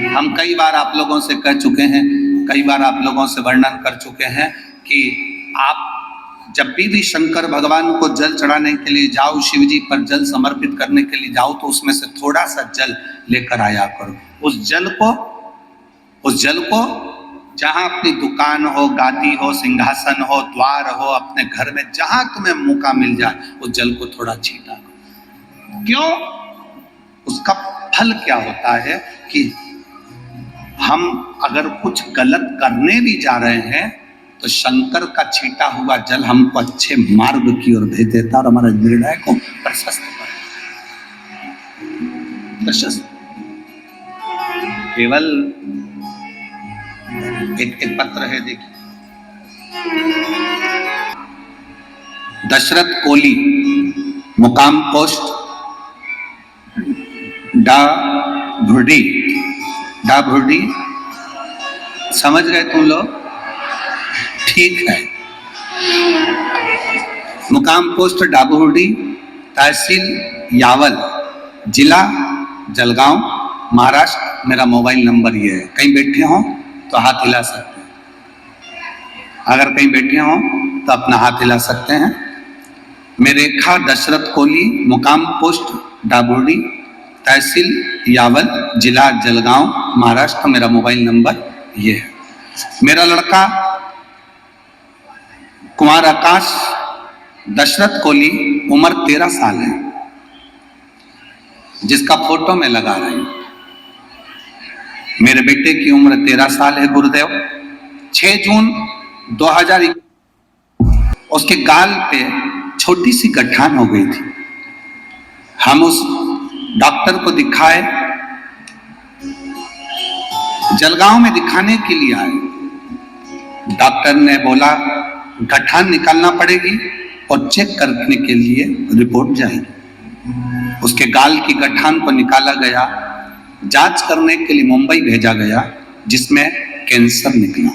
हम कई बार आप लोगों से कह चुके हैं, कई बार आप लोगों से वर्णन कर चुके हैं कि आप जब भी शंकर भगवान को जल चढ़ाने के लिए जाओ, शिव जी पर जल समर्पित करने के लिए जाओ, तो उसमें से थोड़ा सा जल लेकर आया करो। उस जल को जहां अपनी दुकान हो, गादी हो, सिंहासन हो, द्वार हो, अपने घर में जहां तुम्हें मौका मिल जाए, उस जल को थोड़ा छीटा करो। क्यों? उसका फल क्या होता है कि हम अगर कुछ गलत करने भी जा रहे हैं तो शंकर का छीटा हुआ जल हमको अच्छे मार्ग की ओर भेज देता और हमारे निर्णय को प्रशस्त प्रशस्त। केवल एक पत्र है, देखिए, दशरथ कोली, मुकाम पोस्ट डाभुर्डी। समझ गए तुम लोग? ठीक है। मुकाम पोस्ट डाभुर्डी, तहसील यावल, जिला जलगांव, महाराष्ट्र। मेरा मोबाइल नंबर ये है। कहीं बैठे हो तो हाथ हिला सकते हैं। अगर कहीं बैठे हो तो अपना हाथ हिला सकते हैं। मेरे रेखा दशरथ कोली, मुकाम पोस्ट डाभुर्डी, तहसील यावल, जिला जलगांव, महाराष्ट्र। मेरा मोबाइल नंबर ये है। मेरा लड़का कुमार आकाश दशरथ कोली, उम्र 13 साल है, जिसका फोटो मैं लगा रही हूं। मेरे बेटे की उम्र 13 साल है गुरुदेव। 6 जून 2021 उसके गाल पे छोटी सी गठान हो गई थी। हम उस डॉक्टर को दिखाए, जलगांव में दिखाने के लिए आए। डॉक्टर ने बोला गठान निकालना पड़ेगी और चेक करने के लिए रिपोर्ट जाएगी। उसके गाल की गठान को निकाला गया, जांच करने के लिए मुंबई भेजा गया, जिसमें कैंसर निकला।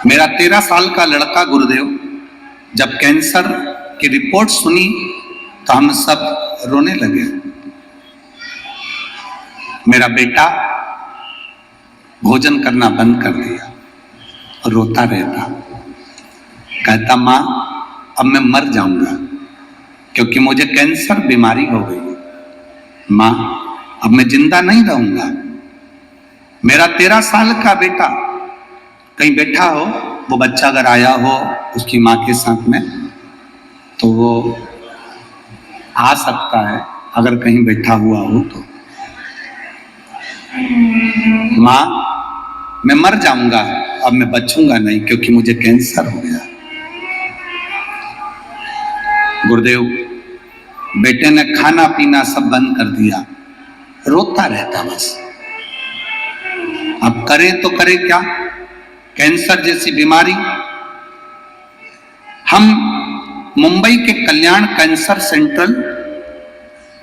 मेरा 13 साल का लड़का गुरुदेव, जब कैंसर की रिपोर्ट सुनी तो हम सब रोने लगे। मेरा बेटा भोजन करना बंद कर दिया, रोता रहता, कहता माँ अब मैं मर जाऊंगा क्योंकि मुझे कैंसर बीमारी हो गई। माँ अब मैं जिंदा नहीं रहूंगा। मेरा 13 साल का बेटा कहीं बैठा हो, वो बच्चा अगर आया हो उसकी माँ के साथ में, तो वो आ सकता है अगर कहीं बैठा हुआ हो तो। माँ मैं मर जाऊंगा, अब मैं बचूंगा नहीं क्योंकि मुझे कैंसर हो गया। गुरुदेव, बेटे ने खाना पीना सब बंद कर दिया, रोता रहता बस। अब करे तो करे क्या? कैंसर जैसी बीमारी। हम मुंबई के कल्याण कैंसर सेंट्रल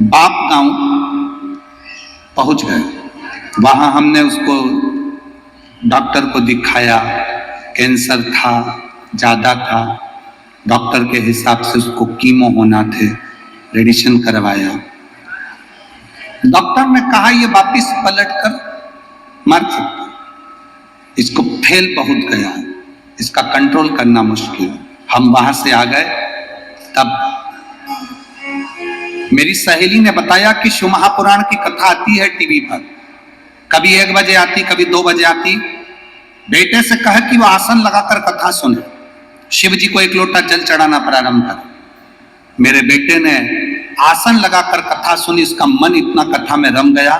बाप गांव पहुंच गए। वहां हमने उसको डॉक्टर को दिखाया, कैंसर था, ज्यादा था। डॉक्टर के हिसाब से उसको कीमो होना थे, रेडिएशन करवाया। डॉक्टर ने कहा ये वापिस पलट कर मर सकता, इसको फेल बहुत गया है, इसका कंट्रोल करना मुश्किल है। हम वहां से आ गए। तब मेरी सहेली ने बताया कि शिव महापुराण की कथा आती है टीवी पर, कभी 1 बजे आती, कभी 2 बजे आती। बेटे से कहे कि वो आसन लगाकर कथा सुने, शिव जी को 1 लोटा जल चढ़ाना प्रारंभ करे। मेरे बेटे ने आसन लगाकर कथा सुनी। उसका मन इतना कथा में रम गया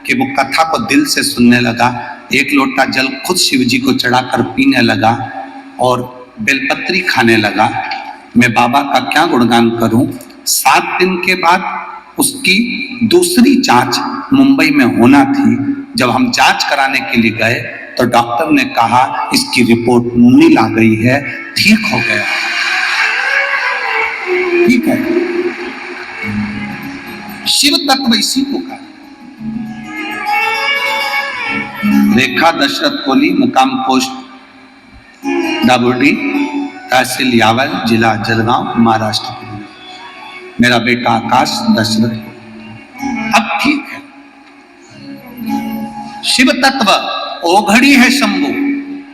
कि वो कथा को दिल से सुनने लगा। 1 लोटा जल खुद शिव जी को चढ़ाकर पीने लगा और बेलपत्री खाने लगा। मैं बाबा का क्या गुणगान करूं। 7 दिन के बाद उसकी दूसरी जांच मुंबई में होना थी। जब हम जांच कराने के लिए गए तो डॉक्टर ने कहा इसकी रिपोर्ट नील आ गई है, ठीक हो गया। ठीक है, शिव तत्व इसी को कहा। रेखा दशरथ कोली, मुकाम पोस्ट डाभुर्डी, तहसील यावल, जिला जलगांव, महाराष्ट्र। मेरा बेटा आकाश दशरथ। अब ठीक है, शिव तत्व ओघड़ी है शंभु,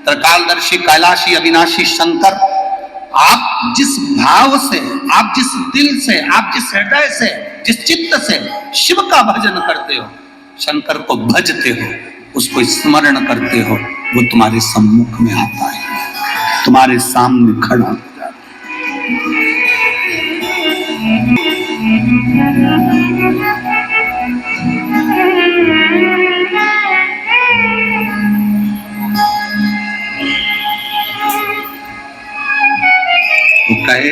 त्रिकालदर्शी कैलाशी अविनाशी शंकर। आप जिस भाव से, आप जिस दिल से, आप जिस हृदय से, जिस चित्त से शिव का भजन करते हो, शंकर को भजते हो, उसको स्मरण करते हो, वो तुम्हारे सम्मुख में आता है, तुम्हारे सामने खड़ा हो जाता है। तो कहे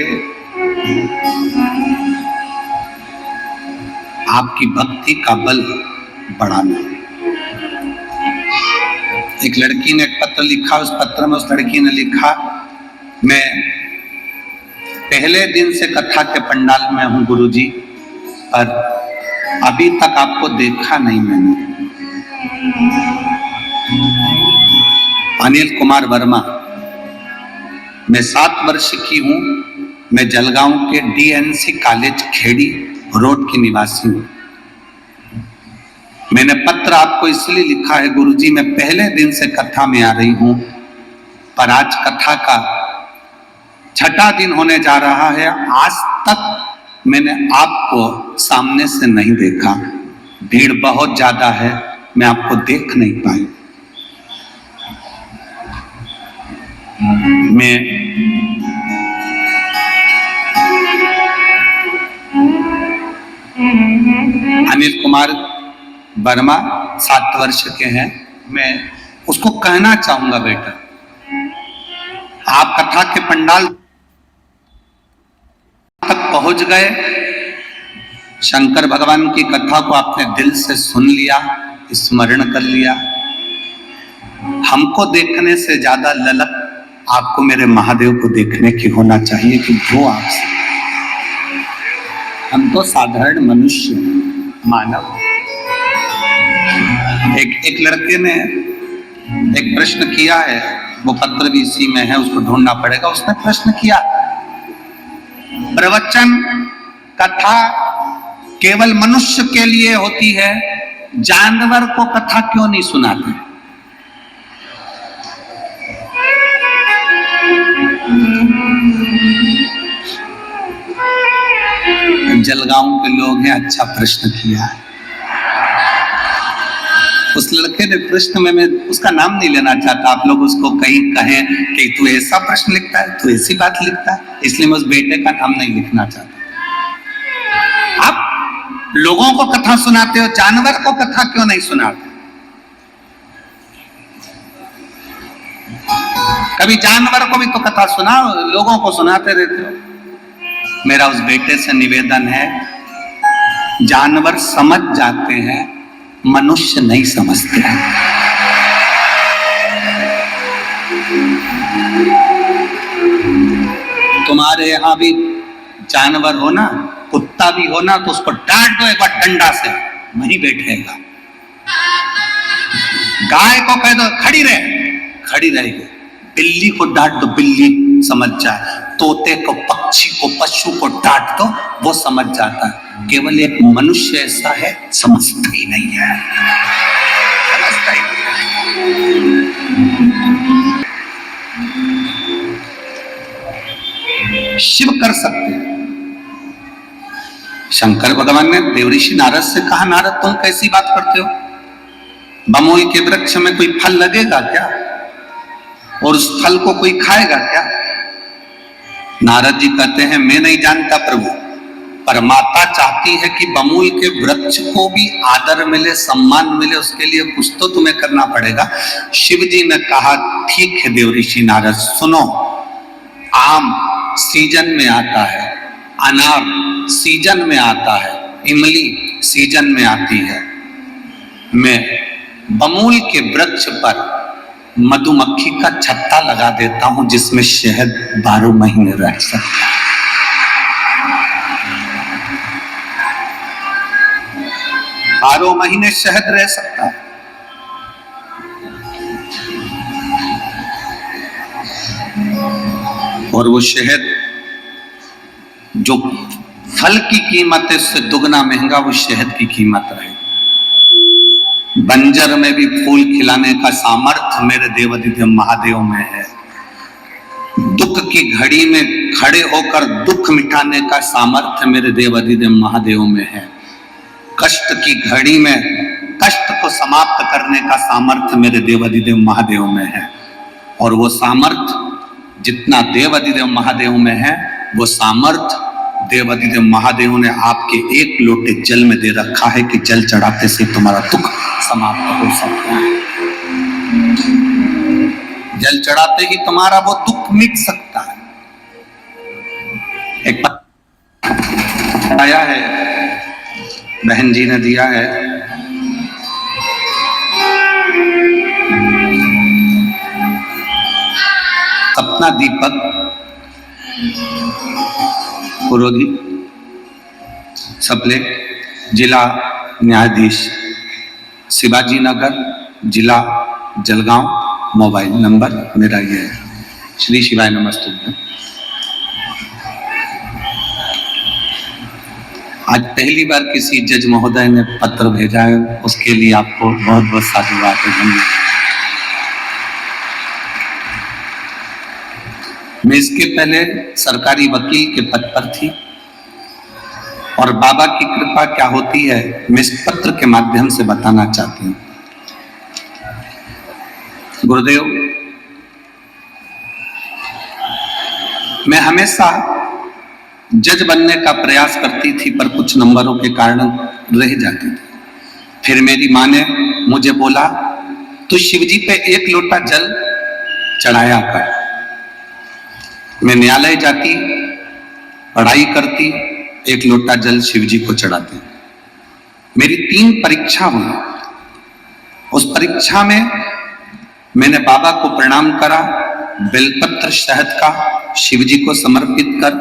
आपकी भक्ति का बल बढ़ाना। एक लड़की ने एक पत्र लिखा, उस पत्र में उस लड़की ने लिखा, मैं पहले दिन से कथा के पंडाल में हूं गुरुजी, पर अभी तक आपको देखा नहीं मैंने। अनिल कुमार वर्मा, मैं 7 वर्ष की हूं, मैं जलगांव के डीएनसी कॉलेज खेड़ी रोड की निवासी हूं। मैंने पत्र आपको इसलिए लिखा है गुरुजी, मैं पहले दिन से कथा में आ रही हूं, पर आज कथा का 6ठा दिन होने जा रहा है। आज तक मैंने आपको सामने से नहीं देखा, भीड़ बहुत ज्यादा है, मैं आपको देख नहीं पाई। मैं अनिल कुमार वर्मा 7 वर्ष के हैं, मैं उसको कहना चाहूंगा, बेटा आप कथा के पंडाल तक पहुंच गए, शंकर भगवान की कथा को आपने दिल से सुन लिया, स्मरण कर लिया। हमको देखने से ज्यादा ललक आपको मेरे महादेव को देखने की होना चाहिए कि वो आपसे, हम तो साधारण मनुष्य मानव। एक लड़के ने एक प्रश्न किया है, वो पत्र भी इसी में है, उसको ढूंढना पड़ेगा। उसने प्रश्न किया, प्रवचन कथा केवल मनुष्य के लिए होती है, जानवर को कथा क्यों नहीं सुनाते? जलगांव के लोग हैं, अच्छा प्रश्न किया है। उस लड़के ने प्रश्न में, मैं उसका नाम नहीं लेना चाहता, आप लोग उसको कहीं कहें कि तू ऐसा प्रश्न लिखता है, तू ऐसी बात लिखता है, इसलिए मैं उस बेटे का नाम नहीं लिखना चाहता। आप लोगों को कथा सुनाते हो, जानवर को कथा क्यों नहीं सुनाते? कभी जानवर को भी तो कथा सुनाओ, लोगों को सुनाते रहते हो। मेरा उस बेटे से निवेदन है, जानवर समझ जाते हैं, मनुष्य नहीं समझते हैं। तुम्हारे यहां भी जानवर हो ना, कुत्ता भी हो ना, तो उसको डांट दो एक बार डंडा से, वहीं बैठेगा। गाय को कह दो खड़ी रहे, खड़ी रहेगी। बिल्ली को डांट दो, बिल्ली समझ जाए। तोते को, पक्षी को, पशु को डांट दो, वो समझ जाता है। केवल एक मनुष्य ऐसा है, समझता ही नहीं है, समझता ही नहीं। शिव कर सकते हैं। शंकर भगवान ने देवऋषि नारद से कहा, नारद तुम कैसी बात करते हो? बमोई के वृक्ष में कोई फल लगेगा क्या? और उस फल को कोई खाएगा क्या? नारद जी कहते हैं, मैं नहीं जानता प्रभु, पर माता चाहती है कि बमूल के वृक्ष को भी आदर मिले, सम्मान मिले, उसके लिए कुछ तो तुम्हें करना पड़ेगा। शिव जी ने कहा, ठीक है देवऋषि नारद, सुनो, आम सीजन में आता है, अनार सीजन में आता है, इमली सीजन में आती है। मैं बमूल के वृक्ष पर मधुमक्खी का छत्ता लगा देता हूं, जिसमें शहद 12 महीने रह सकता है। 12 महीने शहद रह सकता है। और वो शहद जो फल की कीमत है, उससे दुगना महंगा वो शहद की कीमत रहेगी। बंजर में भी फूल खिलाने का सामर्थ्य मेरे देवाधिदेव महादेव में है। दुख की घड़ी में खड़े होकर दुख मिटाने का सामर्थ्य मेरे देवाधिदेव महादेव में है। कष्ट की घड़ी में कष्ट को समाप्त करने का सामर्थ्य मेरे देवाधिदेव महादेव में है। और वो सामर्थ्य जितना देवाधिदेव महादेव में है, वो सामर्थ्य देवाधिदेव महादेव ने आपके एक लोटे जल में दे रखा है कि जल चढ़ाते से तुम्हारा दुख समाप्त हो सकता है। जल चढ़ाते ही तुम्हारा वो दुख मिट सकता है। एक आया है, बहन जी ने दिया है, सपना दीपक पुरोहित सप्ले, जिला न्यायाधीश शिवाजी नगर, जिला जलगांव, मोबाइल नंबर मेरा ये है। श्री शिवाय नमस्तुभ्यं। आज पहली बार किसी जज महोदय ने पत्र भेजा है, उसके लिए आपको बहुत बहुत साधुवाद है, धन्यवाद। मैं इसके पहले सरकारी वकील के पद पर थी और बाबा की कृपा क्या होती है मैं इस पत्र के माध्यम से बताना चाहती हूँ। गुरुदेव, मैं हमेशा जज बनने का प्रयास करती थी पर कुछ नंबरों के कारण रह जाती थी। फिर मेरी माँ ने मुझे बोला, तू शिवजी पे एक लोटा जल चढ़ाया कर। मैं न्यायालय जाती, पढ़ाई करती, एक लोटा जल शिवजी को चढ़ाती। मेरी 3 परीक्षा हुई। उस परीक्षा में मैंने बाबा को प्रणाम करा, बेलपत्र शहद का शिवजी को समर्पित कर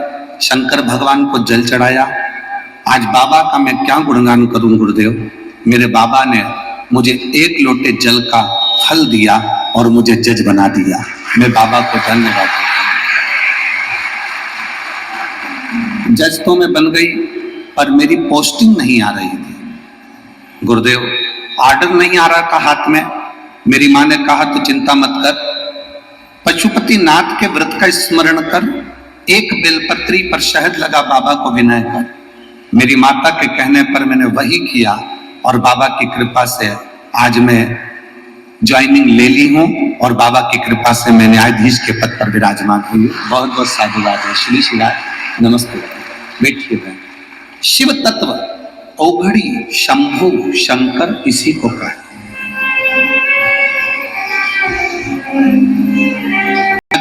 शंकर भगवान को जल चढ़ाया। आज बाबा का मैं क्या गुणगान करूं गुरुदेव। मेरे बाबा ने मुझे एक लोटे जल का फल दिया और मुझे जज बना दिया। मैं बाबा को धन्यवाद देता हूं। जज तो मैं बन गई पर मेरी पोस्टिंग नहीं आ रही थी गुरुदेव। ऑर्डर नहीं आ रहा था हाथ में। मेरी माँ ने कहा तू चिंता मत कर, पशुपति नाथ के व्रत का स्मरण कर, एक बेलपत्री पर शहद लगा, बाबा को विनय कर। मेरी माता के कहने पर मैंने वही किया और बाबा की कृपा से आज मैं ज्वाइनिंग ले ली हूं और बाबा की कृपा से मैं न्यायाधीश के पद पर विराजमान हुई। बहुत बहुत साधुवाद है। श्री शिवाय नमस्ते। बैठिए। शिव तत्व औघड़ी शंभु शंकर इसी को कहते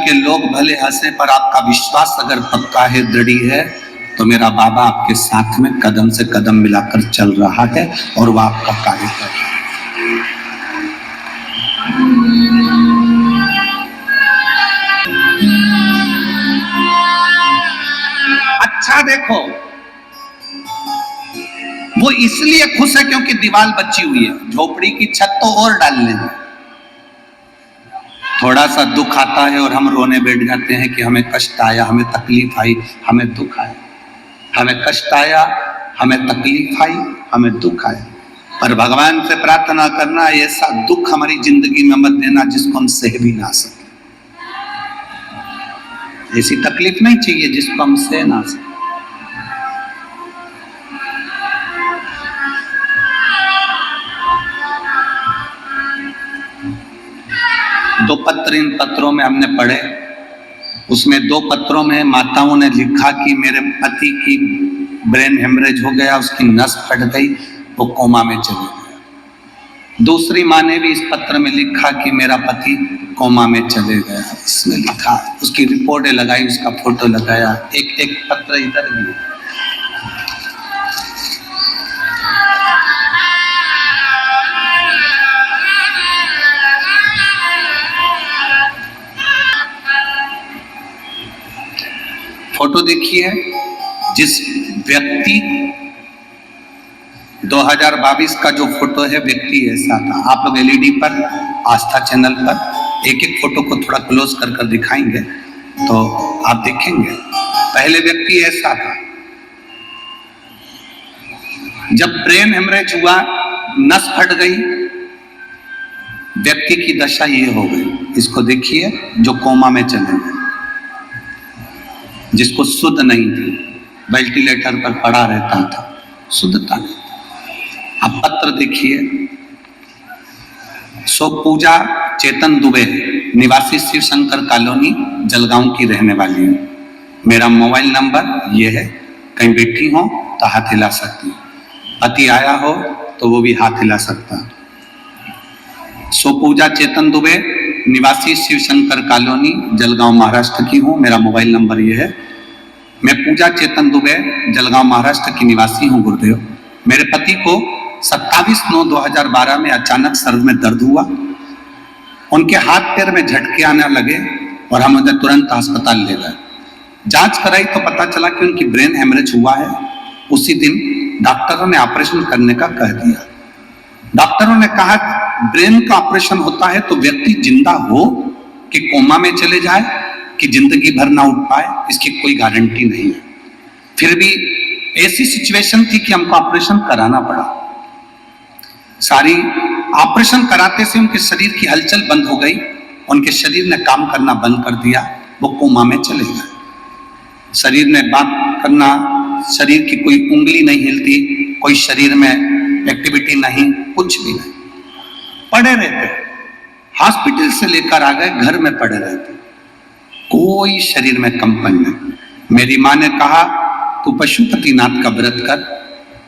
के लोग भले हंसे पर आपका विश्वास अगर पक्का है, दृढ़ है, तो मेरा बाबा आपके साथ में कदम से कदम मिलाकर चल रहा है और वह आपका कार्य कर रहा है। अच्छा देखो, वो इसलिए खुश है क्योंकि दीवार बची हुई है, झोपड़ी की छत तो और डाल लेंगे। थोड़ा सा दुख आता है और हम रोने बैठ जाते हैं कि हमें कष्ट आया, हमें तकलीफ आई, हमें दुख आया। हमें कष्ट आया, हमें तकलीफ आई, हमें दुख आया। पर भगवान से प्रार्थना करना, ऐसा दुख हमारी जिंदगी में मत देना जिसको हम सह भी ना सके। ऐसी तकलीफ नहीं चाहिए जिसको हम सह ना सके। दो पत्र इन पत्रों में हमने पढ़े। उसमें 2 पत्रों में माताओं ने लिखा कि मेरे पति की ब्रेन हेमरेज हो गया, उसकी नस फट गई, वो कोमा में चले गए। दूसरी माँ ने भी इस पत्र में लिखा कि मेरा पति कोमा में चले गया। इसमें लिखा, उसकी रिपोर्टें लगाई, उसका फोटो लगाया। एक पत्र इधर भी। फोटो देखिए, जिस व्यक्ति 2022 का जो फोटो है, व्यक्ति ऐसा था। आप लोग एलईडी पर, आस्था चैनल पर एक एक फोटो को थोड़ा क्लोज कर कर दिखाएंगे तो आप देखेंगे। पहले व्यक्ति ऐसा था। जब ब्रेन हेमरेज हुआ, नस फट गई, व्यक्ति की दशा ये हो गई। इसको देखिए, जो कोमा में चले गए, जिसको शुद्ध नहीं थी, वेंटिलेटर पर पड़ा रहता था, शुद्धता नहीं। अब पत्र देखिए, सो पूजा चेतन दुबे, निवासी शिव शंकर कॉलोनी, जलगांव की रहने वाली हूँ। मेरा मोबाइल नंबर ये है, कहीं बैठी हो तो हाथ हिला सकती, पति आया हो तो वो भी हाथ हिला सकता। सो पूजा चेतन दुबे, निवासी शिव शंकर कॉलोनी, जलगांव महाराष्ट्र की हूँ। मेरा मोबाइल नंबर ये है। मैं पूजा चेतन दुबे, जलगांव महाराष्ट्र की निवासी हूँ गुरुदेव। मेरे पति को 27/9/2012 में अचानक सर में दर्द हुआ। उनके हाथ पैर में झटके आने लगे और हम उन्हें तुरंत अस्पताल ले गए। जांच कराई तो पता चला कि उनकी ब्रेन हेमरेज हुआ है। उसी दिन डॉक्टरों ने ऑपरेशन करने का कह दिया। डॉक्टरों ने कहा ब्रेन का ऑपरेशन होता है तो व्यक्ति जिंदा हो कि कोमा में चले जाए कि जिंदगी भर ना उठ पाए, इसकी कोई गारंटी नहीं है। फिर भी ऐसी सिचुएशन थी कि हमको ऑपरेशन कराना पड़ा। सारी ऑपरेशन कराते से उनके शरीर की हलचल बंद हो गई, उनके शरीर ने काम करना बंद कर दिया, वो कोमा में चले गए। शरीर ने बात करना, शरीर की कोई उंगली नहीं हिलती, कोई शरीर में एक्टिविटी नहीं, कुछ भी नहीं, पड़े रहते। हॉस्पिटल से लेकर आ गए, घर में पड़े रहते, कोई शरीर में कंपन नहीं। मेरी माँ ने कहा तू पशुपतिनाथ का व्रत कर,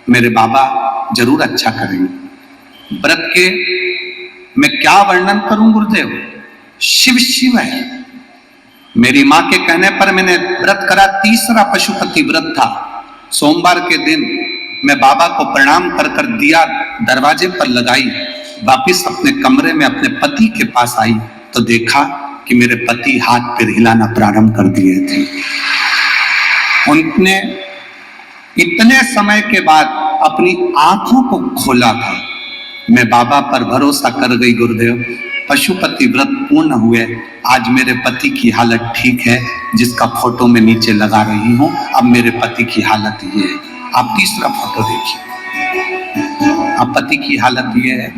मेरे बाबा जरूर अच्छा करेंगे। व्रत के मैं क्या वर्णन करूं गुरुदेव, शिव शिव है। मेरी माँ के कहने पर मैंने व्रत करा, तीसरा पशुपति व्रत था। सोमवार के दिन मैं बाबा को प्रणाम कर कर दिया दरवाजे पर लगाई, वापिस अपने कमरे में अपने पति के पास आई तो देखा कि मेरे पति हाथ पैर हिलाना प्रारंभ कर दिए थे। उनने इतने समय के बाद अपनी आंखों को खोला था। मैं बाबा पर भरोसा कर गई गुरुदेव, पशुपति व्रत पूर्ण हुए। आज मेरे पति की हालत ठीक है, जिसका फोटो मैं नीचे लगा रही हूं। अब मेरे पति की हालत ये है। आप तीसरा फोटो देखिए, अब पति की हालत ये है।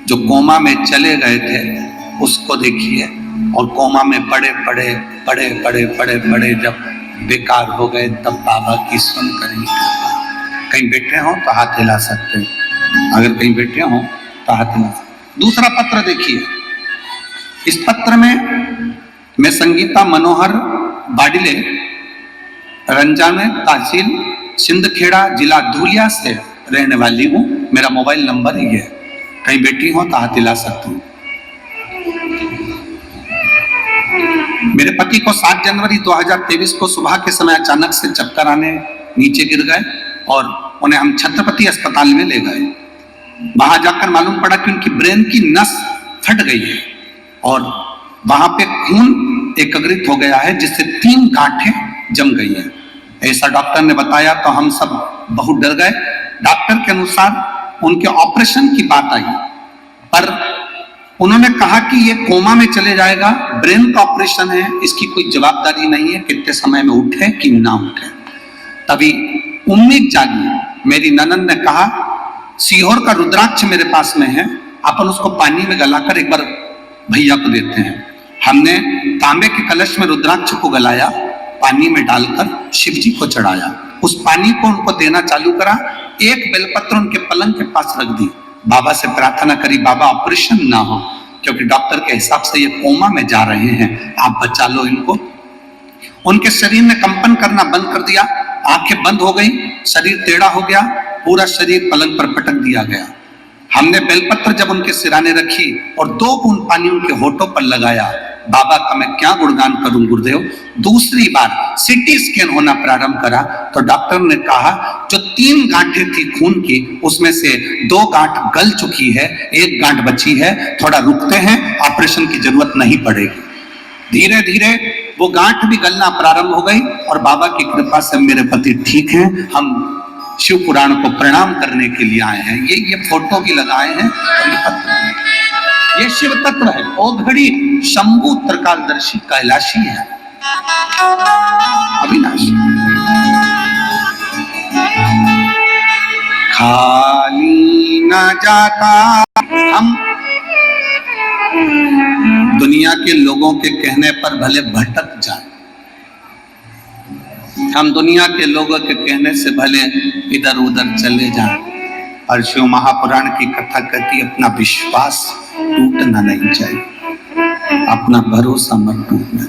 जो कोमा में चले गए थे उसको देखिए, और कोमा में पड़े पड़े पड़े पड़े पड़े पड़े जब बेकार हो गए तब बाबा की सुन करें। कहीं बैठे हो तो हाथ हिला सकते, अगर कहीं बैठे हो तो हाथ हिला सकते। दूसरा पत्र देखिए, इस पत्र में मैं संगीता मनोहर बाडिले, रंजाने तहसील सिंदखेड़ा, जिला धुलिया से रहने वाली हूँ। मेरा मोबाइल नंबर ये है, कहीं बैठी हो तो हाथ हिला सकती हूँ। मेरे पति को 7 जनवरी 2023 को सुबह के समय अचानक से चक्कर आने नीचे गिर गए और उन्हें हम छत्रपति अस्पताल में ले गए। वहां जाकर मालूम पड़ा कि उनकी ब्रेन की नस फट गई है और वहां पे खून एकत्रित हो गया है, जिससे 3 गांठें जम गई है। ऐसा डॉक्टर ने बताया तो हम सब बहुत डर गए। डॉक्टर के अनुसार उनके ऑपरेशन की बात आई, पर उन्होंने कहा कि ये कोमा में चले जाएगा, ब्रेन का ऑपरेशन है, इसकी कोई जवाबदारी नहीं है कितने समय में उठे कि ना उठे। तभी उम्मीद जागी। मेरी ननद ने कहा सीहोर का रुद्राक्ष मेरे पास में है, अपन उसको पानी में गलाकर एक बार भैया को देते हैं। हमने तांबे के कलश में रुद्राक्ष को गलाया, पानी में डालकर शिव जी को चढ़ाया। उस पानी को उनको देना चालू करा। एक बेलपत्र उनके पलंग के पास रख दी। बाबा से प्रार्थना करी, बाबा ऑपरेशन ना हो, क्योंकि डॉक्टर के हिसाब से ये कोमा में जा रहे हैं, आप बचा लो इनको। उनके शरीर ने कंपन करना बंद कर दिया, आंखें बंद हो गई, शरीर टेढ़ा हो गया, पूरा शरीर पलंग पर पटक दिया गया। हमने बेलपत्र जब उनके सिराने रखी और 2 बूंद पानी उनके होठों पर लगाया, बाबा का मैं क्या गुणगान करूं गुरुदेव। दूसरी बार सीटी स्कैन होना प्रारंभ करा तो डॉक्टर ने कहा जो 3 गांठें थी खून की, उसमें से 2 गांठ गल चुकी है, 1 गांठ बची है, थोड़ा रुकते हैं, ऑपरेशन की जरूरत नहीं पड़ेगी। धीरे धीरे वो गांठ भी गलना प्रारंभ हो गई और बाबा की कृपा से मेरे पति ठीक हैं। हम शिव पुराण को प्रणाम करने के लिए आए हैं। ये फोटो भी लगाए हैं और ये पत्र है। ये शिव तत्व है। ओ घड़ी शंभु त्रिकालदर्शी कैलाशी है, अविनाशी। खाली न जाता हम दुनिया के लोगों के कहने पर भले भटक जाए, हम दुनिया के लोगों के कहने से भले इधर उधर चले जाएं, और शिव महापुराण की कथा कहती अपना विश्वास टूटना नहीं चाहिए, अपना भरोसा मत टूटना।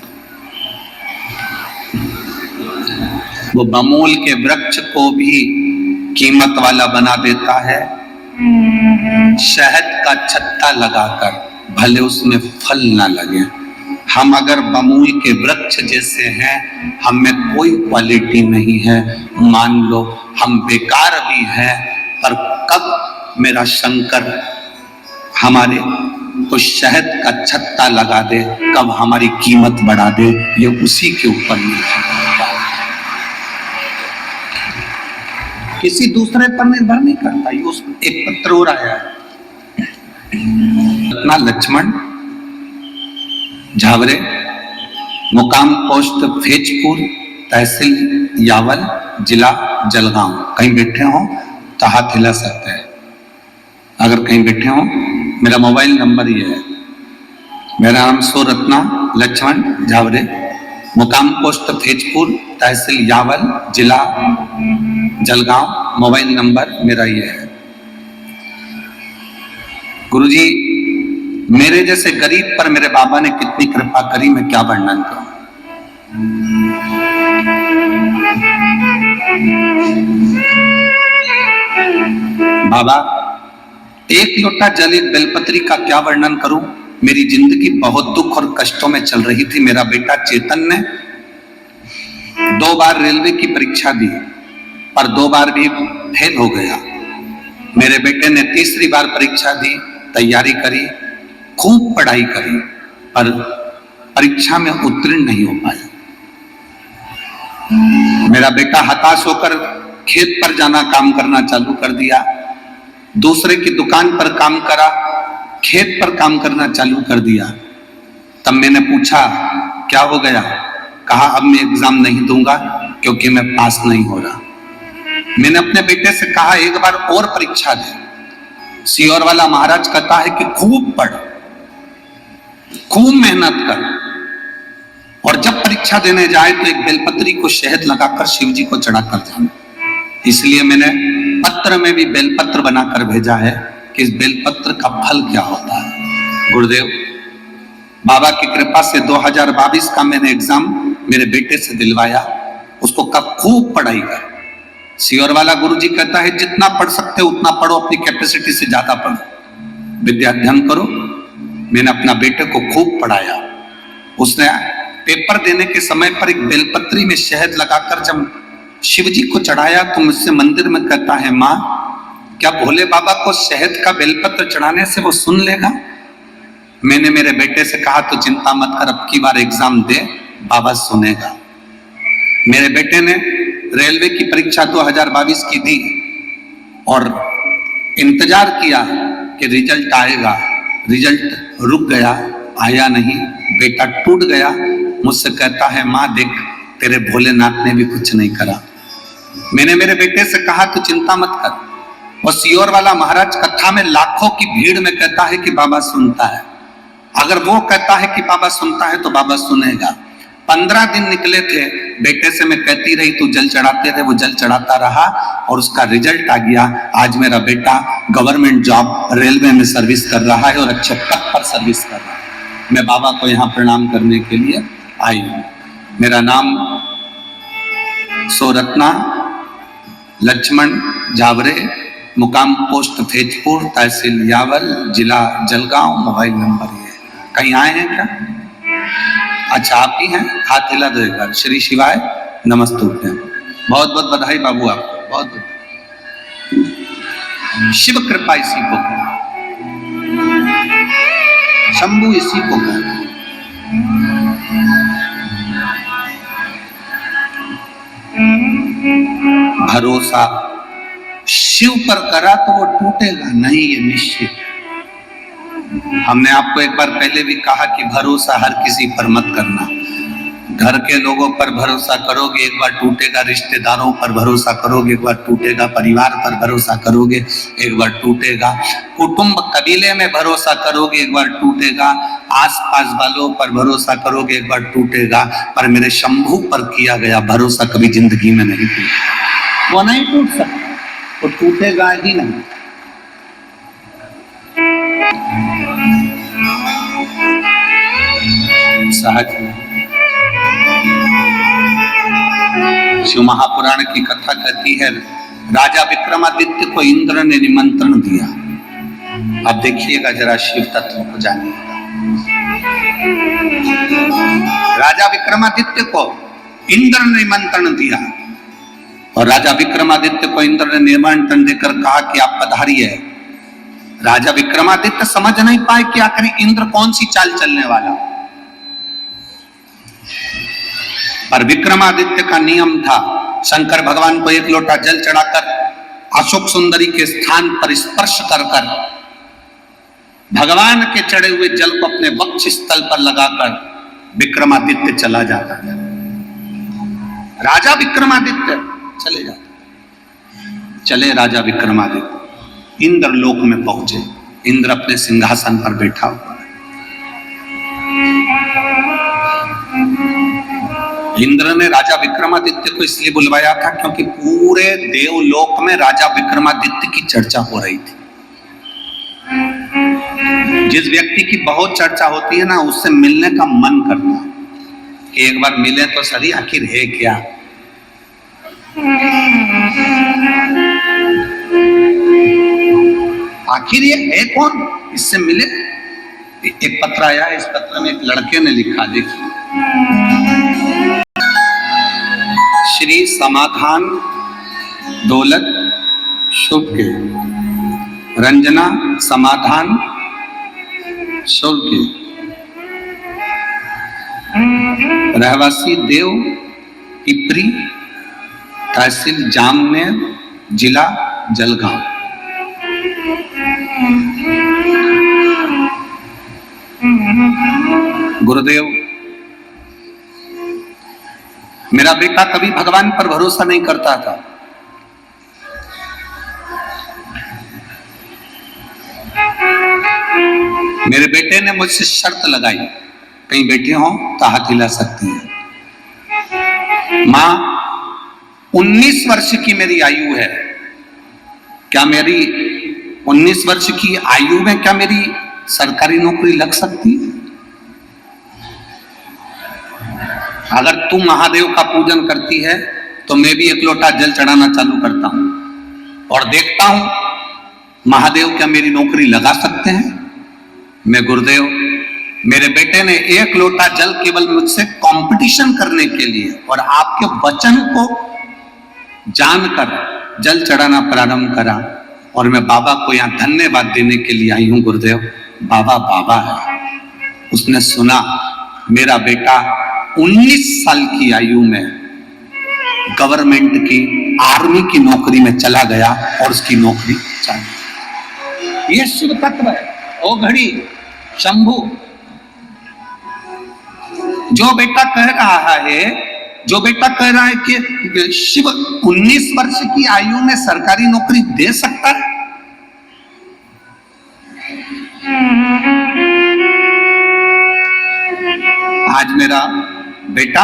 वो बमूल के वृक्ष को भी कीमत वाला बना देता है, शहद का छत्ता लगाकर, भले उसमें फल ना लगे। हम अगर बमूल के वृक्ष जैसे हैं, हम में कोई क्वालिटी नहीं है, मान लो हम बेकार भी हैं, पर कब मेरा शंकर हमारे उस शहद का छत्ता लगा दे, कब हमारी कीमत बढ़ा दे, ये उसी के ऊपर निर्भर करता है, किसी दूसरे पर निर्भर नहीं करता। ये उस एक पत्र और आया है, रत्ना लक्ष्मण झावरे, मुकाम पोस्ट फेजपुर, तहसील यावल, जिला जलगांव। कहीं बैठे हो तो हाथ हिला सकते हैं, अगर कहीं बैठे हो। मेरा मोबाइल नंबर ये है, मेरा नाम सो रत्ना लक्ष्मण झावरे, मुकाम पोस्ट फेजपुर, तहसील यावल, जिला जलगांव। मोबाइल नंबर मेरा ये है। गुरुजी, मेरे जैसे गरीब पर मेरे बाबा ने कितनी कृपा करी, मैं क्या वर्णन करूं। बाबा, एक लोटा जल एक बेलपत्री का क्या वर्णन करूं। मेरी जिंदगी बहुत दुख और कष्टों में चल रही थी। मेरा बेटा चेतन ने 2 बार रेलवे की परीक्षा दी, पर 2 बार भी फेल हो गया। मेरे बेटे ने तीसरी बार परीक्षा दी, तैयारी करी, खूब पढ़ाई करी, पर परीक्षा में उत्तीर्ण नहीं हो पाया। मेरा बेटा हताश होकर खेत पर जाना काम करना चालू कर दिया, दूसरे की दुकान पर काम करा, खेत पर काम करना चालू कर दिया। तब मैंने पूछा क्या हो गया, कहा अब मैं एग्जाम नहीं दूंगा क्योंकि मैं पास नहीं हो रहा। मैंने अपने बेटे से कहा एक बार और परीक्षा दे। सियोर वाला महाराज कहता है कि खूब पढ़, खूब मेहनत कर, और जब परीक्षा देने जाए तो एक बेलपत्री को शहद लगाकर शिव जी को चढ़ाकर जाना। इसलिए मैंने पत्र में भी बेलपत्र बनाकर भेजा है कि इस बेलपत्र का फल क्या होता है। गुरुदेव, बाबा की कृपा से 2022 का मैंने एग्जाम मेरे बेटे से दिलवाया। उसको कब खूब पढ़ाई कर। सियोर वाला गुरुजी कहता है जितना पढ़ सकते हो उतना पढ़ो, अपनी कैपेसिटी से ज्यादा पढ़ो, विद्या अध्ययन करो। मैंने अपना बेटे को खूब पढ़ाया। उसने पेपर देने के समय पर एक बेलपत्री में शहद लगाकर जब शिव जी को चढ़ाया तो मुझसे मंदिर में कहता है, माँ क्या भोले बाबा को शहद का बेलपत्र चढ़ाने से वो सुन लेगा। मैंने मेरे बेटे से कहा तो चिंता मत कर, अब की बार एग्जाम दे, बाबा सुनेगा। मेरे बेटे ने रेलवे की परीक्षा 2022 की दी और इंतजार किया कि रिजल्ट आएगा। रिजल्ट रुक गया, आया नहीं। बेटा टूट गया। मुझसे कहता है माँ देख तेरे भोलेनाथ ने भी कुछ नहीं करा। मैंने मेरे बेटे से कहा तो चिंता मत कर। और सियोर वाला महाराज कथा में लाखों की भीड़ में कहता है कि बाबा सुनता है। अगर वो कहता है कि बाबा सुनता है तो बाबा सुनेगा। 15 दिन निकले थे। बेटे से मैं कहती रही तू जल चढ़ाते रहे, वो जल चढ़ाता रहा और उसका रिजल्ट आ गया। आज मेरा बेटा गवर्नमेंट जॉब रेलवे में सर्विस कर रहा है और अच्छे पद पर सर्विस कर रहा है। मैं बाबा को यहाँ प्रणाम करने के लिए आई हूँ। मेरा नाम सोरत्ना लक्ष्मण झावरे, मुकाम पोस्ट फेजपुर, तहसील यावल, जिला जलगांव। मोबाइल नंबर ये। कहीं आए हैं क्या? अच्छा आप ही हैं, हाथ हिला दो एक बार। श्री शिवाय नमस्तुभ्यं। बहुत बहुत बधाई बाबू आपको, बहुत बहुत। शिव कृपा इसी को कहते, शंभु इसी को कहते। भरोसा शिव पर करा तो वो टूटेगा नहीं, ये निश्चित। हमने आपको एक बार पहले भी कहा कि भरोसा हर किसी पर मत करना। घर के लोगों पर भरोसा करोगे एक बार टूटेगा, रिश्तेदारों पर भरोसा करोगे एक बार टूटेगा, परिवार पर भरोसा करोगे एक बार टूटेगा, कुटुंब कबीले में भरोसा करोगे एक बार टूटेगा, आसपास वालों पर भरोसा करोगे एक बार टूटेगा, पर मेरे शंभू पर किया गया भरोसा कभी जिंदगी में नहीं टूटेगा। वो नहीं टूट सकता, वो टूटेगा ही नहीं। सहज नहीं। शिव महापुराण की कथा कहती है राजा विक्रमादित्य को इंद्र ने निमंत्रण दिया। अब देखिएगा जरा शिव तत्व को जानिएगा। राजा विक्रमादित्य को इंद्र ने निमंत्रण दिया और राजा विक्रमादित्य को इंद्र ने निमंत्रण देकर कहा कि आप पधारिए। राजा विक्रमादित्य समझ नहीं पाए कि आखिर इंद्र कौन सी चाल चलने वाला, पर विक्रमादित्य का नियम था शंकर भगवान को एक लोटा जल चढ़ाकर अशोक सुंदरी के स्थान पर स्पर्श कर भगवान के चढ़े हुए जल को अपने वक्ष स्थल पर लगाकर विक्रमादित्य चला जाता था। राजा विक्रमादित्य चले जाते। चले राजा विक्रमादित्य इंद्र लोक में पहुंचे। इंद्र अपने सिंहासन पर बैठा हुआ। इंद्र ने राजा विक्रमादित्य को इसलिए बुलवाया था क्योंकि पूरे देवलोक में राजा विक्रमादित्य की चर्चा हो रही थी। जिस व्यक्ति की बहुत चर्चा होती है ना, उससे मिलने का मन करता है कि एक बार मिले तो सही, आखिर है क्या। आखिर ये है कौन, इससे मिले। एक पत्र आया, इस पत्र में एक लड़के ने लिखा, देखिए। श्री समाधान दौलत शुभ के रंजना समाधान शुभ के रहवासी देव पिपरी तहसील जामनेर जिला जलगांव। गुरुदेव, मेरा बेटा कभी भगवान पर भरोसा नहीं करता था। मेरे बेटे ने मुझसे शर्त लगाई, कहीं बैठे हो तो हाथ हिला सकते हैं। मां, 19 वर्ष की मेरी आयु है, क्या मेरी 19 वर्ष की आयु में क्या मेरी सरकारी नौकरी लग सकती है? अगर तू महादेव का पूजन करती है तो मैं भी एक लोटा जल चढ़ाना चालू करता हूं और देखता हूं महादेव क्या मेरी नौकरी लगा सकते हैं। मैं गुरुदेव, मेरे बेटे ने एक लोटा जल केवल मुझसे कंपटीशन करने के लिए और आपके वचन को जानकर जल चढ़ाना प्रारंभ करा और मैं बाबा को यहां धन्यवाद देने के लिए आई हूं। गुरुदेव, बाबा बाबा है। उसने सुना मेरा बेटा 19 साल की आयु में गवर्नमेंट की आर्मी की नौकरी में चला गया और उसकी नौकरी चालू। यह शिव तत्व है। ओ घड़ी शंभू, जो बेटा कह रहा है, जो बेटा कह रहा है कि शिव 19 वर्ष की आयु में सरकारी नौकरी दे सकता है, आज मेरा बेटा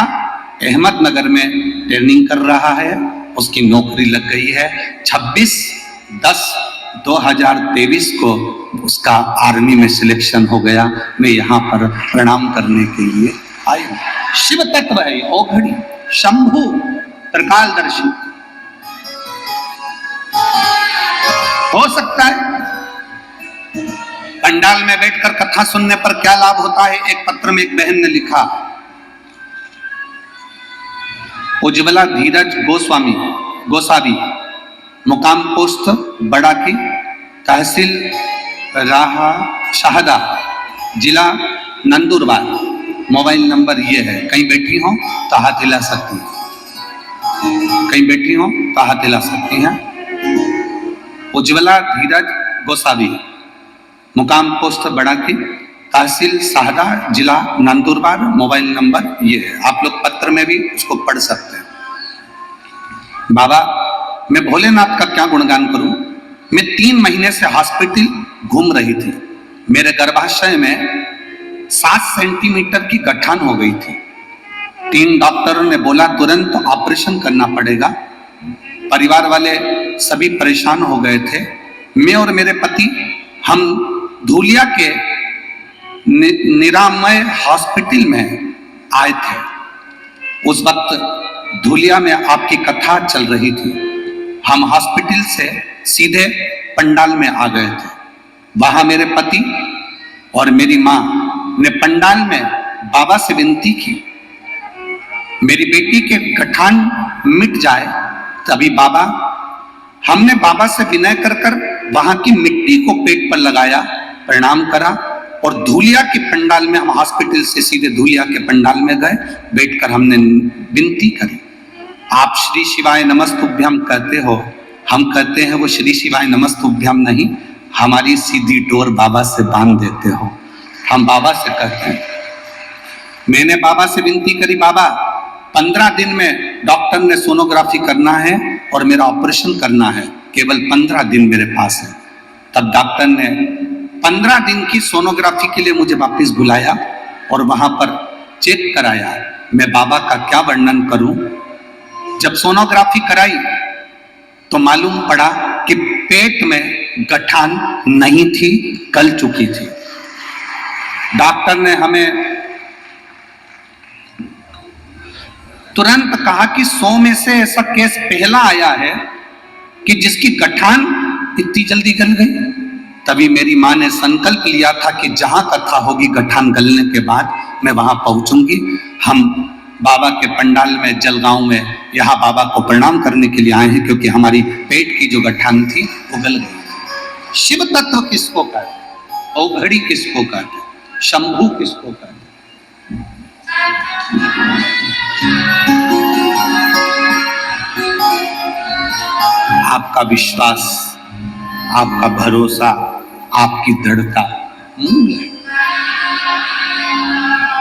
अहमदनगर में ट्रेनिंग कर रहा है, उसकी नौकरी लग गई है। 26/10/2023 को उसका आर्मी में सिलेक्शन हो गया। मैं यहाँ पर प्रणाम करने के लिए आई हूँ। शिव तत्व है ओ घड़ी शंभु त्रिकालदर्शी। हो सकता है पंडाल में बैठकर कथा सुनने पर क्या लाभ होता है। एक पत्र में एक बहन ने लिखा, उज्ज्वला धीरज गोसावी, मुकाम पोस्ट बड़ाकी, तहसील राहा शाहदा, जिला नंदुरबार। मोबाइल नंबर ये है, कहीं बैठी हो तो हाथ हिला सकती हैं, कहीं बैठी हो तो हाथ हिला सकती हैं। उज्ज्वला धीरज गोसावी, मुकाम पोस्ट बड़ाकी, तहसील साहदा, जिला नंदुरबार, मोबाइल नंबर ये है। आप लोग पत्र में भी उसको पढ़ सकते हैं। बाबा, मैं भोलेनाथ का क्या गुणगान करूं। मैं 3 महीने से हॉस्पिटल घूम रही थी। मेरे गर्भाशय में 7 सेंटीमीटर की गठान हो गई थी। 3 डॉक्टरों ने बोला तुरंत ऑपरेशन करना पड़ेगा। परिवार वाले सभी परेशान हो गए थे। मैं और मेरे पति हम धूलिया के निरामय हॉस्पिटल में आए थे। उस वक्त धूलिया में आपकी कथा चल रही थी। हम हॉस्पिटल से सीधे पंडाल में आ गए थे। वहां मेरे पति और मेरी मां ने पंडाल में बाबा से विनती की, मेरी बेटी के गठान मिट जाए। तभी बाबा, हमने बाबा से विनय कर कर वहां की मिट्टी को पेट पर लगाया, प्रणाम करा और धूलिया के पंडाल में, हम हॉस्पिटल से सीधे धूलिया के पंडाल में गए। बैठकर हमने विनती करी। आप श्री शिवाय नमस्तुभ्यम कहते हो, हम कहते हैं वो श्री शिवाय नमस्तुभ्यम नहीं, हमारी सीधी डोर बाबा से बांध देते हो। हम बाबा से कहते हैं। मैंने बाबा से विनती करी, बाबा 15 दिन में डॉक्टर ने सोनोग्राफी करना है और मेरा ऑपरेशन करना है, केवल 15 दिन मेरे पास है। तब डॉक्टर ने 15 दिन की सोनोग्राफी के लिए मुझे वापस बुलाया और वहां पर चेक कराया। मैं बाबा का क्या वर्णन करूं। जब सोनोग्राफी कराई तो मालूम पड़ा कि पेट में गठान नहीं थी, गल चुकी थी। डॉक्टर ने हमें तुरंत कहा कि 100 में से ऐसा केस पहला आया है कि जिसकी गठान इतनी जल्दी गल गई। तभी मेरी मां ने संकल्प लिया था कि जहां कथा होगी गठान गलने के बाद मैं वहां पहुंचूंगी। हम बाबा के पंडाल में जलगांव में यहाँ बाबा को प्रणाम करने के लिए आए हैं, क्योंकि हमारी पेट की जो गठान थी वो गल गई। शिव तत्व किसको कहते, औघड़ी किसको कहते, शंभू किसको कहते। आपका विश्वास, आपका भरोसा, आपकी दृढ़ता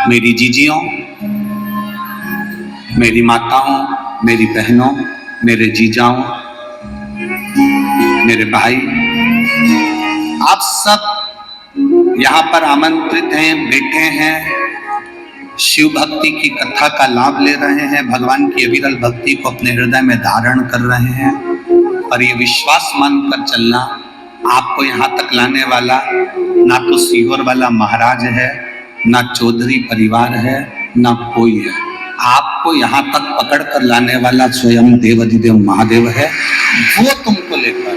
मेरी जीजियों, मेरी माताओं, मेरी बहनों, मेरे जीजाओं, मेरे भाई, आप सब यहाँ पर आमंत्रित हैं, बैठे हैं, शिव भक्ति की कथा का लाभ ले रहे हैं, भगवान की अविरल भक्ति को अपने हृदय में धारण कर रहे हैं। और ये विश्वास मानकर चलना, आपको यहाँ तक लाने वाला ना तो सीहोर वाला महाराज है, ना चौधरी परिवार है, ना कोई है। आपको यहाँ तक पकड़ कर लाने वाला स्वयं देवाधिदेव महादेव है। वो तुमको लेकर,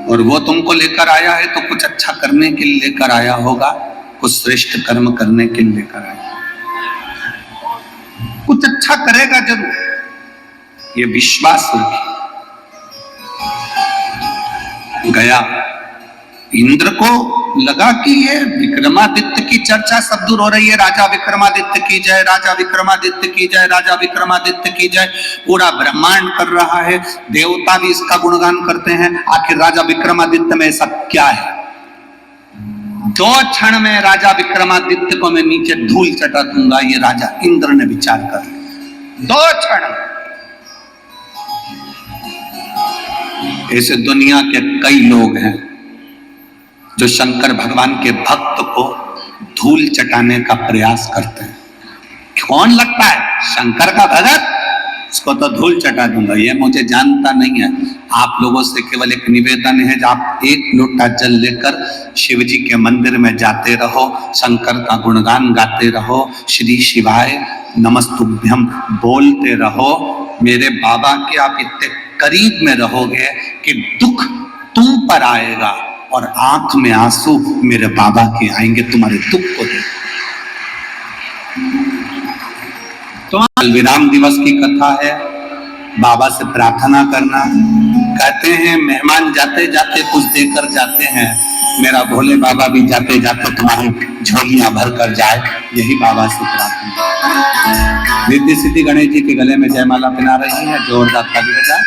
और वो तुमको लेकर आया है तो कुछ अच्छा करने के लिए लेकर आया होगा, कुछ श्रेष्ठ कर्म करने के लिए लेकर आया, कुछ अच्छा करेगा जरूर, ये विश्वास रखिए। गया इंद्र को लगा कि ये विक्रमादित्य की चर्चा सब दूर हो रही है, राजा विक्रमादित्य की जय, राजा विक्रमादित्य की जय, राजा विक्रमादित्य की जय, पूरा ब्रह्मांड कर रहा है, देवता भी इसका गुणगान करते हैं। आखिर राजा विक्रमादित्य में ऐसा क्या है। 2 क्षण में राजा विक्रमादित्य को मैं नीचे धूल चटा दूंगा, ये राजा इंद्र ने विचार कर, 2 क्षण। ऐसे दुनिया के कई लोग हैं जो शंकर भगवान के भक्त को धूल चटाने का प्रयास करते हैं। कौन लगता है शंकर का भगत, इसको तो धूल चटा दूंगा, ये मुझे जानता नहीं है। आप लोगों से केवल एक निवेदन है, जब आप 1 लोटा जल लेकर शिव जी के मंदिर में जाते रहो, शंकर का गुणगान गाते रहो, श्री शिवाय नमस्तुभ्यम बोलते रहो। मेरे बाबा के आप इतने करीब में रहोगे कि दुख तुम पर आएगा और आंख में आंसू मेरे बाबा के आएंगे तुम्हारे दुख को देख। तो बलविराम दिवस की कथा है, बाबा से प्रार्थना करना। कहते हैं मेहमान जाते जाते कुछ देकर जाते हैं, मेरा भोले बाबा भी जाते जाते तुम्हारी झोलियां भर कर जाए, यही बाबा से प्रार्थना। रिद्धि सिद्धि गणेश जी के गले में जयमाला पहना रही है, जोरदार ताली बजाए।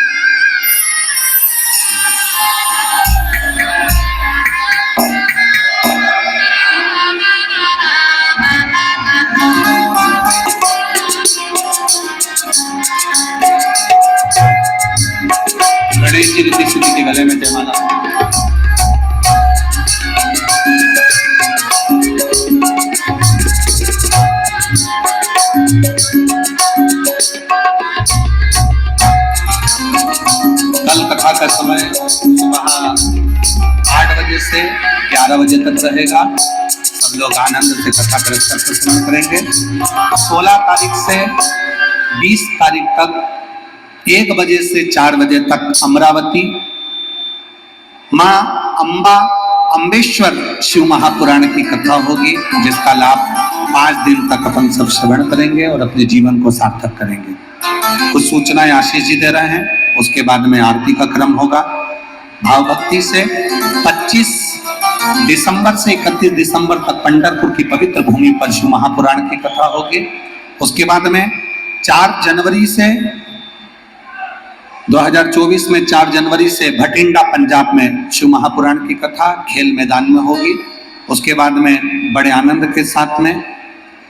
गणेश जी ऋषि जी के गले में जयमाला। कल कथा का समय सुबह 8 बजे से 11 बजे तक रहेगा। सब लोग आनंद से कथा का श्रवण करेंगे। 16 तारीख से 20 तारीख तक 1 बजे से 4 बजे तक अमरावती माँ अम्बा अम्बेश्वर शिव महापुराण की कथा होगी, जिसका लाभ 5 दिन तक अपन सब श्रवण करेंगे और अपने जीवन को सार्थक करेंगे। कुछ सूचनाएं आशीष जी दे रहे हैं, उसके बाद में आरती का क्रम होगा। भाव भक्ति से 25 दिसंबर से 31 दिसंबर तक पंढरपुर की पवित्र भूमि पर शिव महापुराण की कथा होगी। उसके बाद में 4 जनवरी से 2024 में 4 जनवरी से भटिंडा पंजाब में शिव महापुराण की कथा खेल मैदान में होगी। उसके बाद में बड़े आनंद के साथ में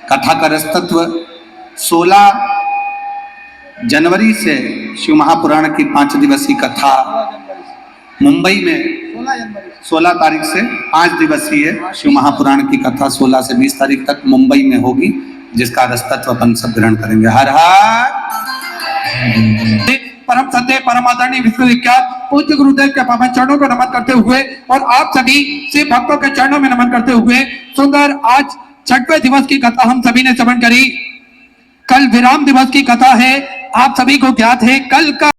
कथा का रसतत्व 16 जनवरी से शिव महापुराण की 5 दिवसीय कथा मुंबई में 16 तारीख से 5 दिवसीय शिव महापुराण की कथा 16 से 20 तारीख तक मुंबई में होगी, जिसका रसतत्व अपन सब ग्रहण करेंगे। हर हर परम सत्य परम आदरणीय विश्वविख्यात पूज्य गुरुदेव के पावन चरणों को नमन करते हुए और आप सभी शिव भक्तों के चरणों में नमन करते हुए सुंदर आज 6वें दिवस की कथा हम सभी ने श्रवण करी। कल विराम दिवस की कथा है, आप सभी को ज्ञात है। कल का